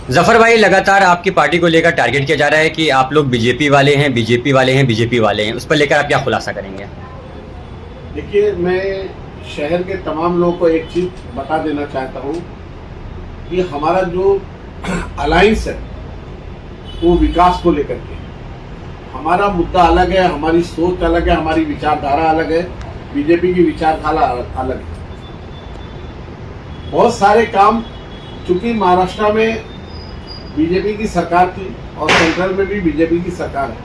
जफर भाई, लगातार आपकी पार्टी को लेकर टारगेट किया जा रहा है कि आप लोग बीजेपी वाले हैं, बीजेपी वाले हैं, बीजेपी वाले हैं। उस पर लेकर आप क्या खुलासा करेंगे? देखिए, मैं शहर के तमाम लोगों को एक चीज बता देना चाहता हूँ कि हमारा जो अलायंस है वो विकास को लेकर के है। हमारा मुद्दा अलग है, हमारी सोच अलग है, हमारी विचारधारा अलग है, बीजेपी की विचारधारा अलग है। बहुत सारे काम, चूंकि महाराष्ट्र में बीजेपी की सरकार थी और सेंट्रल में भी बीजेपी की सरकार है।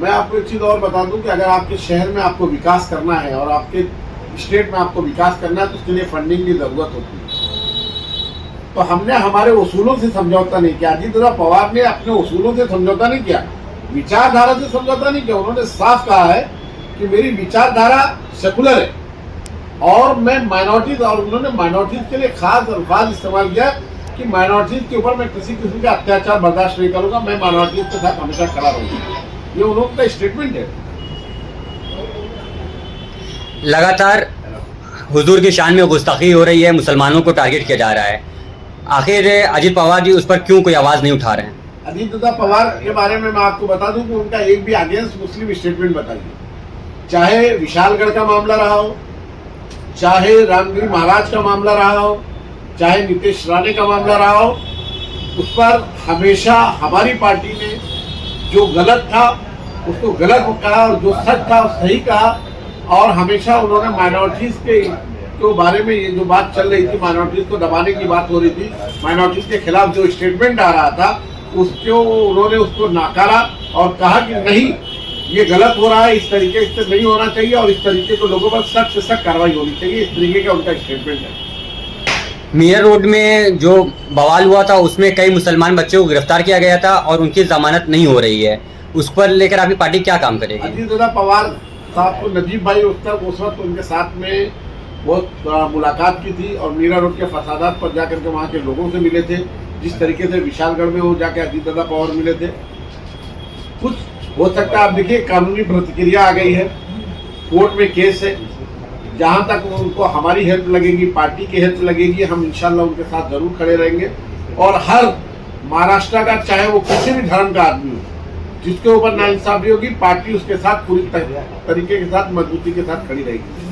मैं आपको एक चीज और बता दूं कि अगर आपके शहर में आपको विकास करना है और आपके स्टेट में आपको विकास करना है तो उसके लिए फंडिंग की जरूरत होती है। तो हमने हमारे उसूलों से समझौता नहीं किया। अजीत पवार ने अपने उसूलों से समझौता नहीं किया, विचारधारा से समझौता नहीं किया। उन्होंने साफ कहा है कि मेरी विचारधारा सेकुलर है और मैं माइनॉरिटीज, और उन्होंने माइनॉरिटीज के लिए खास अल्फाज इस्तेमाल किया कि माइनॉरिटीज के ऊपर मैं किसी किस्म का अत्याचार बर्दाश्त नहीं करूंगा, मैं माइनॉरिटीज के साथ हमेशा खड़ा रहूंगा। ये उन्होंने स्टेटमेंट है। लगातार हुजूर की शान में गुस्ताखी हो रही है, मुसलमानों को टारगेट किया जा रहा है। आखिर अजीत पवार जी उस पर क्यों कोई आवाज़ नहीं उठा रहे हैं? अजीत पवार के बारे में मैं आपको बता दूं कि उनका एक भी अगेंस्ट मुस्लिम स्टेटमेंट बताइए, चाहे विशालगढ़ का मामला रहा हो, चाहे रामगिरी महाराज का मामला रहा हो, चाहे नीतीश राणे का मामला रहा हो, उस पर हमेशा हमारी पार्टी ने जो गलत था उसको गलत कहा और जो सच था सही कहा। और हमेशा उन्होंने माइनॉरिटीज के बारे में, ये जो बात चल रही थी, माइनॉरिटीज को दबाने की बात हो रही थी, माइनॉरिटीज के खिलाफ जो स्टेटमेंट आ रहा था उसको उन्होंने उसको नाकारा और कहा कि नहीं, ये गलत हो रहा है, इस तरीके से नहीं होना चाहिए और इस तरीके को लोगों पर सख्त से सख्त कार्रवाई होनी चाहिए। इस तरीके का उनका स्टेटमेंट है। मीर रोड में जो बवाल हुआ था उसमें कई मुसलमान बच्चों को गिरफ्तार किया गया था और उनकी जमानत नहीं हो रही है। उस पर लेकर आपकी पार्टी क्या काम करेगी? अजीत पवार साहब को नजीब भाई उस वक्त उनके साथ में बहुत मुलाकात की थी और मीरा रोड के फसादात पर जाकर के वहाँ के लोगों से मिले थे। जिस तरीके से विशालगढ़ में वो जाके अजीत पवार मिले थे, कुछ हो सकता है। आप देखिए, कानूनी प्रतिक्रिया आ गई है, कोर्ट में केस है। जहां तक उनको हमारी हेल्प लगेगी, पार्टी की हेल्प लगेगी, हम इंशाल्लाह उनके साथ जरूर खड़े रहेंगे। और हर महाराष्ट्र का, चाहे वो किसी भी धर्म का आदमी हो, जिसके ऊपर नाइंसाफी होगी, पार्टी उसके साथ पूरी तरीके के साथ, मजबूती के साथ खड़ी रहेगी।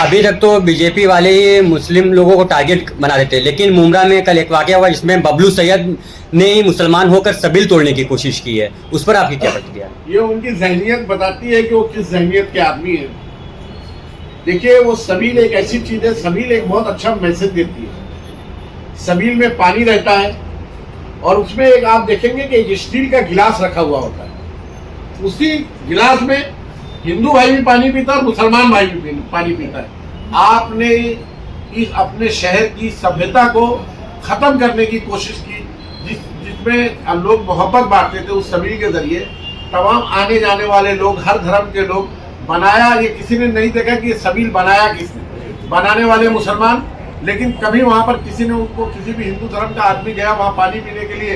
अभी तक तो बीजेपी वाले ही मुस्लिम लोगों को टारगेट बना देते हैं, लेकिन मुमरा में कल एक वाकया हुआ जिसमें बबलू सैयद ने ही मुसलमान होकर सबील तोड़ने की कोशिश की है। उस पर आपकी क्या प्रतिक्रिया? ये उनकी जहनियत बताती है कि वो किस जहनियत के आदमी है। देखिए, वो सबील एक ऐसी चीज है, सबील एक बहुत अच्छा मैसेज देती है। सबील में पानी रहता है और उसमें एक आप देखेंगे कि एक स्टील का गिलास रखा हुआ होता है। उसी गिलास में हिंदू भाई भी पानी पीता है और मुसलमान भाई भी पानी पीता है। आपने इस अपने शहर की सभ्यता को खत्म करने की कोशिश की, जिसमें लोग मोहब्बत बांटते थे। उस सबील के जरिए तमाम आने जाने वाले लोग, हर धर्म के लोग बनाया। ये किसी ने नहीं देखा कि ये सबील बनाया किसने, बनाने वाले मुसलमान। लेकिन कभी वहां पर किसी ने उनको, किसी भी हिंदू धर्म का आदमी गया वहां पानी पीने के लिए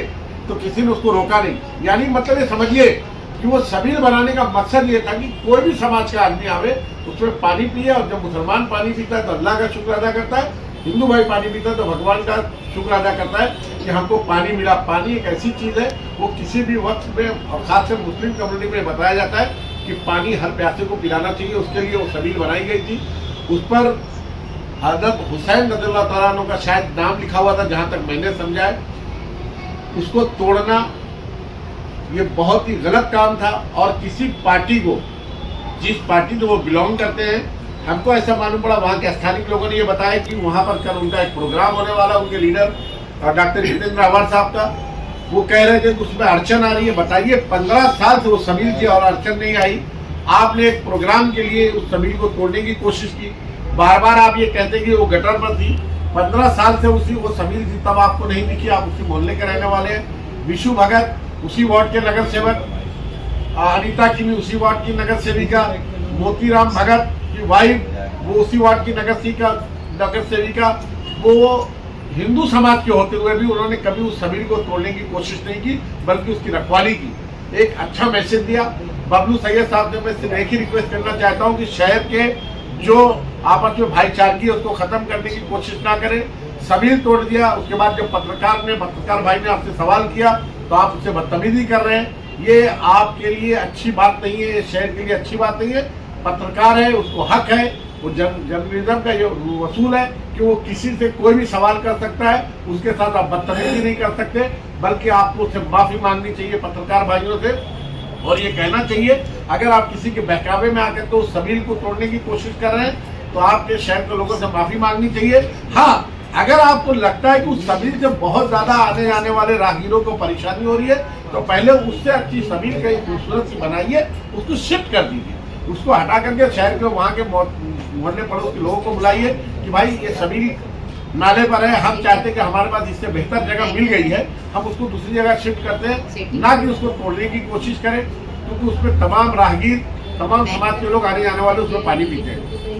तो किसी ने उसको रोका नहीं। यानी मतलब ये समझिए कि वो सबील बनाने का मकसद ये था कि कोई भी समाज का आदमी आवे, उसमें पानी पिए। और जब मुसलमान पानी पीता है तो अल्लाह का शुक्र अदा करता है, हिंदू भाई पानी पीता है तो भगवान का शुक्र अदा करता है कि हमको पानी मिला। पानी एक ऐसी चीज है, वो किसी भी वक्त में, और खासकर मुस्लिम कम्युनिटी में बताया जाता है कि पानी हर प्यासे को पिलाना चाहिए। उसके लिए वो सबील बनाई गई थी। उस पर हज़रत हुसैन रज़ियल्लाहु तआला अन्हु का शायद नाम लिखा हुआ था, जहां तक मैंने समझा है। उसको तोड़ना ये बहुत ही गलत काम था। और किसी पार्टी को, जिस पार्टी से वो बिलोंग करते हैं, हमको ऐसा मालूम पड़ा, वहाँ के स्थानीय लोगों ने ये बताया कि वहाँ पर कल उनका एक प्रोग्राम होने वाला, उनके लीडर डॉक्टर जितेंद्र अवर साहब का। वो कह रहे थे कि उसमें अड़चन आ रही है। बताइए, 15 साल से वो सबील थी और अड़चन नहीं आई। आपने एक प्रोग्राम के लिए उस सबील को तोड़ने की कोशिश की। बार बार आप ये कहते कि वो गटर पर थी। 15 साल से उसी वो सबील थी, तब आपको नहीं दिखी। आप उसी मोहल्ले के रहने वाले हैं। विशु भगत उसी वार्ड के नगर सेवक, अनिता की भी उसी वार्ड की नगर सेविका, मोतीराम भगत की वाइफ वो उसी वार्ड की नगर सेविका। वो हिंदू समाज के होते हुए भी उन्होंने कभी उस सबील को तोड़ने की कोशिश नहीं की, बल्कि उसकी रखवाली की। एक अच्छा मैसेज दिया बबलू सैयद साहब से। मैं सिर्फ एक ही रिक्वेस्ट करना चाहता हूँ कि शहर के जो आपस में भाईचारगी है उसको खत्म करने की कोशिश ना करें। सबील तोड़ दिया। उसके बाद जब पत्रकार भाई ने आपसे सवाल किया तो आप उससे बदतमीजी कर रहे हैं। ये आपके लिए अच्छी बात नहीं है, ये शहर के लिए अच्छी बात नहीं है। पत्रकार है, उसको हक है, वो जर्नलिज्म का जो वसूल है कि वो किसी से कोई भी सवाल कर सकता है, उसके साथ आप बदतमीजी नहीं कर सकते, बल्कि आपको उससे माफी मांगनी चाहिए पत्रकार भाइयों से। और ये कहना चाहिए अगर आप किसी के बहकावे में आकर तो उस सबील को तोड़ने की कोशिश कर रहे हैं तो आपके शहर के लोगों से माफी मांगनी चाहिए। हाँ, अगर आपको लगता है कि उस सबील से बहुत ज्यादा आने जाने वाले राहगीरों को परेशानी हो रही है तो पहले उससे अच्छी सबील कहीं खूबसूरत सी बनाइए, उसको शिफ्ट कर दीजिए, उसको हटा करके शहर के वहाँ के मोहल्ले पड़ोस के लोगों को बुलाइए कि भाई ये सबील नाले पर है, हम चाहते हैं कि हमारे पास इससे बेहतर जगह मिल गई है, हम उसको दूसरी जगह शिफ्ट करते हैं, ना कि उसको तोड़ने की कोशिश करें, क्योंकि उसमें तमाम राहगीर, तमाम समाज के लोग आने जाने वाले उसमें पानी पीते हैं।